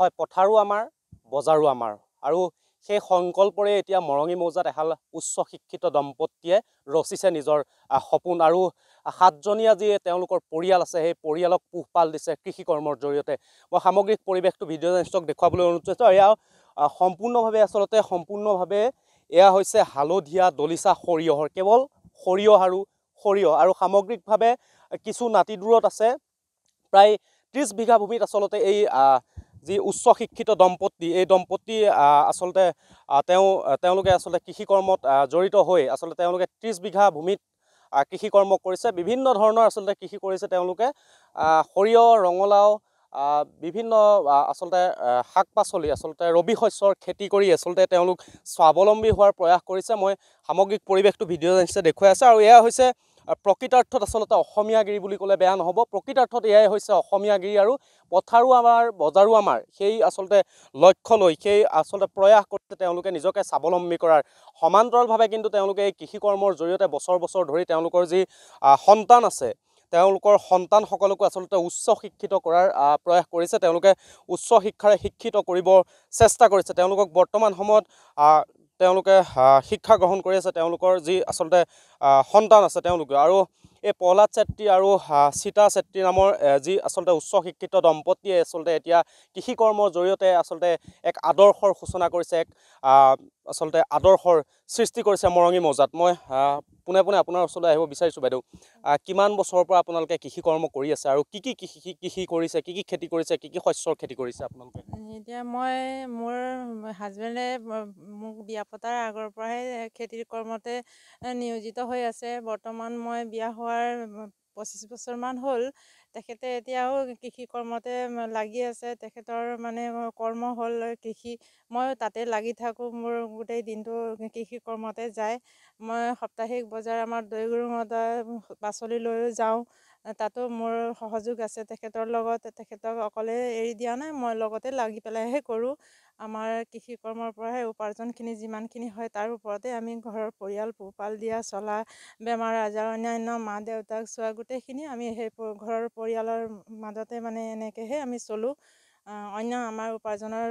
হয় পথাৰো আমাৰ বজাৰো আমাৰ আৰু সেই সংকল্পৰে এতিয়া মৰঙী মৌজাত এহাল উচ্চ শিক্ষিত দম্পতীয়ে ৰচিছে নিজৰ সপোন আৰু 7জনীয়া যি তেওঁলোকৰ পৰিয়াল আছে সেই পৰিয়ালক পোহপাল দিছে কৃষি কৰ্মৰ জৰিয়তে মই সামগ্ৰিক পৰিৱেশটো ভিডিঅ' জাৰ্নেলিষ্টক দেখুৱাবলৈ অনুৰোধ কৰিছোঁ এয়া সম্পূৰ্ণভাৱে আচলতে সম্পূৰ্ণভাৱে এয়া হৈছে হালধীয়া দলিচা সৰিয়হৰ কেৱল সৰিয়হ আৰু সামগ্ৰিকভাৱে কিছু নাতি দূৰত আছে প্ৰায় 30 বিঘা ভূমিত আচলতে এই যি উচ্চ শিক্ষিত দম্পতি এই দম্পতি আচলতে তেওঁলোকে আচলতে কৃষি কৰ্মত জড়িত হৈ আচলতে তেওঁলোকে 30 বিঘা ভূমিত কৃষি কৰ্ম কৰিছে বিভিন্ন ধৰণৰ আচলতে কৃষি কৰিছে তেওঁলোকে সৰিয়হ ৰঙলাও বিভিন্ন আচলতে শাক পাচলি আচলতে ৰবি শস্যৰ খেতি কৰি আচলতে তেওঁলোক স্বাৱলম্বী হোৱাৰ প্ৰয়াস কৰিছে মই সামগ্ৰিক পৰিৱেশটো ভিডিঅ' জাৰ্নেলিষ্টে দেখুৱাই আছে আৰু এয়া হৈছে প্ৰকৃতাৰ্থত আচলতে অসমীয়াগিৰি বুলি ক'লে বেয়া নহ'ব প্ৰকৃতাৰ্থত এয়াই হৈছে অসমীয়াগিৰি আৰু পথাৰো আমাৰ বজাৰো আমাৰ সেই আচলতে লক্ষ্য লৈ সেই আচলতে প্ৰয়াস কৰিছে তেওঁলোকে নিজকে স্বাৱলম্বী কৰাৰ সমান্তৰালভাৱে কিন্তু তেওঁলোকে এই কৃষি কৰ্মৰ জৰিয়তে বছৰ বছৰ ধৰি তেওঁলোকৰ যি সন্তান আছে তেওঁলোকৰ সন্তানসকলকো আচলতে উচ্চ শিক্ষিত কৰাৰ প্ৰয়াস কৰিছে তেওঁলোকে উচ্চ শিক্ষাৰে শিক্ষিত কৰিব চেষ্টা কৰিছে তেওঁলোকক বৰ্তমান সময়ত তেওঁলোকে শিক্ষা গ্ৰহণ কৰি আছে তেওঁলোকৰ যি আচলতে সন্তান আছে তেওঁলোকে আৰু এই প্ৰহ্লাদ চেত্ৰী আৰু সীতা চেত্ৰী নামৰ যি আচলতে উচ্চ শিক্ষিত দম্পতীয়ে আচলতে এতিয়া কৃষি কৰ্মৰ জৰিয়তে আচলতে এক আদৰ্শৰ সূচনা কৰিছে এক আচলতে আদৰ্শৰ সৃষ্টি কৰিছে মৰঙী মৌজাত মই পোনে পোনে আপোনাৰ ওচৰলৈ আহিব বিচাৰিছোঁ বাইদেউ কিমান বছৰৰ পৰা আপোনালোকে কৃষি কৰ্ম কৰি আছে আৰু কি কৃষি কৰিছে কি খেতি কৰিছে কি শস্যৰ খেতি কৰিছে আপোনালোকে এতিয়া মই মোৰ হাজবেণ্ডে মোক বিয়া পতাৰ আগৰ পৰাই খেতিৰ কৰ্মতে নিয়োজিত হৈ আছে বৰ্তমান মই বিয়া হোৱাৰ 25 বছৰমান হ'ল তেখেতে এতিয়াও কৃষি কৰ্মতে লাগি আছে তেখেতৰ মানে কৰ্ম হ'ল কৃষি মই তাতে লাগি থাকোঁ মোৰ গোটেই দিনটো কৃষি কৰ্মতে যায় মই সাপ্তাহিক বজাৰ আমাৰ দৈগুৰুঙত পাচলি লৈও যাওঁ তাতো মোৰ সহযোগ আছে তেখেতৰ লগত তেখেতক অকলে এৰি দিয়া নাই মই লগতে লাগি পেলাইহে কৰোঁ আমাৰ কৃষি কৰ্মৰ পৰাহে উপাৰ্জনখিনি যিমানখিনি হয় তাৰ ওপৰতে আমি ঘৰৰ পৰিয়াল পোহপাল দিয়া চলা বেমাৰ আজাৰ অন্যান্য মা দেউতাক চোৱা গোটেইখিনি আমি সেই ঘৰৰ পৰিয়ালৰ মাজতে মানে এনেকৈহে আমি চলোঁ অন্য আমাৰ উপাৰ্জনৰ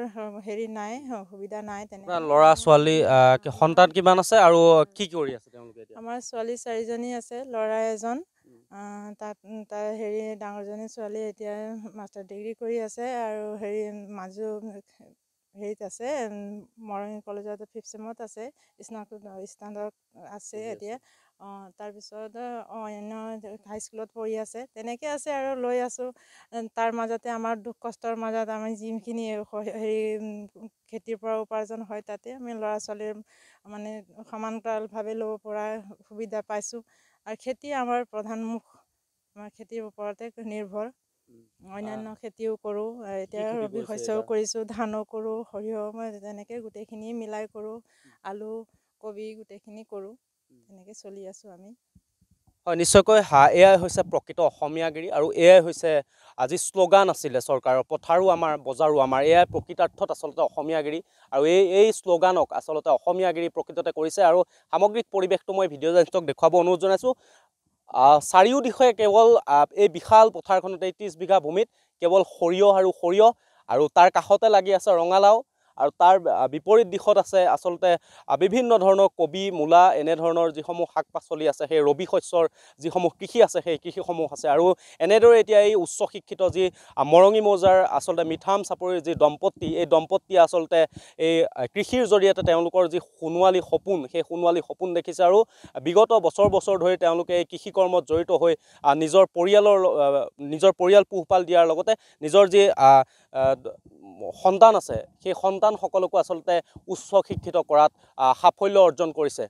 হেৰি নাই সুবিধা নাই তেনেকৈ ল'ৰা ছোৱালী সন্তান কিমান আছে আৰু কি কৰি আছে তেওঁলোকে এতিয়া আমাৰ ছোৱালী 4জনী আছে ল'ৰা এজন তাত হেৰি ডাঙৰজনী ছোৱালী এতিয়া মাষ্টাৰ ডিগ্ৰী কৰি আছে আৰু হেৰি মাজু হেৰিত আছে মৰঙী কলেজত 5th চেমত আছে স্নাতক আছে এতিয়া তাৰপিছত অন্য হাইস্কুলত পঢ়ি আছে তেনেকৈ আছে আৰু লৈ আছোঁ তাৰ মাজতে আমাৰ দুখ কষ্টৰ মাজত আমি যিখিনি হেৰি খেতিৰ পৰা উপাৰ্জন হয় তাতে আমি ল'ৰা ছোৱালীৰ মানে সমান্তৰালভাৱে ল'ব পৰা সুবিধা পাইছোঁ আৰু খেতি আমাৰ প্ৰধান মুখ আমাৰ খেতিৰ ওপৰতে নিৰ্ভৰ অন্যান্য খেতিও কৰোঁ এতিয়া ৰবি শস্যও কৰিছোঁ ধানো কৰোঁ সৰিয়হ মই তেনেকৈ গোটেইখিনি মিলাই কৰোঁ আলু কবি গোটেইখিনি কৰোঁ তেনেকৈ চলি আছোঁ আমি হয় নিশ্চয়কৈ এয়াই হৈছে প্ৰকৃত অসমীয়াগিৰি আৰু এয়াই হৈছে আজি শ্লোগান আছিলে চৰকাৰৰ পথাৰো আমাৰ বজাৰো আমাৰ এয়াই প্ৰকৃতাৰ্থত আচলতে অসমীয়াগিৰি আৰু এই শ্লোগানক আচলতে অসমীয়াগিৰি প্ৰকৃততে কৰিছে আৰু সামগ্ৰিক পৰিৱেশটো মই ভিডিঅ' জাৰ্নেলিষ্টক দেখুৱাব অনুৰোধ জনাইছোঁ চাৰিওদিশে কেৱল এই বিশাল পথাৰখনতে 30 বিঘা ভূমিত কেৱল সৰিয়হ আৰু তাৰ কাষতে লাগি আছে ৰঙালাও আৰু তাৰ বিপৰীত দিশত আছে আচলতে বিভিন্ন ধৰণৰ কবি মূলা এনেধৰণৰ যিসমূহ শাক পাচলি আছে সেই ৰবি শস্যৰ যিসমূহ কৃষি আছে সেই কৃষিসমূহ আছে আৰু এনেদৰে এতিয়া এই উচ্চ শিক্ষিত যি মৰঙী মৌজাৰ আচলতে মিঠাম চাপৰিৰ যি দম্পতি এই দম্পতিয়ে আচলতে এই কৃষিৰ জৰিয়তে তেওঁলোকৰ যি সোণোৱালী সপোন সেই সোণোৱালী সপোন দেখিছে আৰু বিগত বছৰ ধৰি তেওঁলোকে এই কৃষি কৰ্মত জড়িত হৈ নিজৰ পৰিয়াল পোহপাল দিয়াৰ লগতে নিজৰ যি সন্তান আছে সেই সন্তানসকলকো আচলতে উচ্চ শিক্ষিত কৰাত সাফল্য অৰ্জন কৰিছে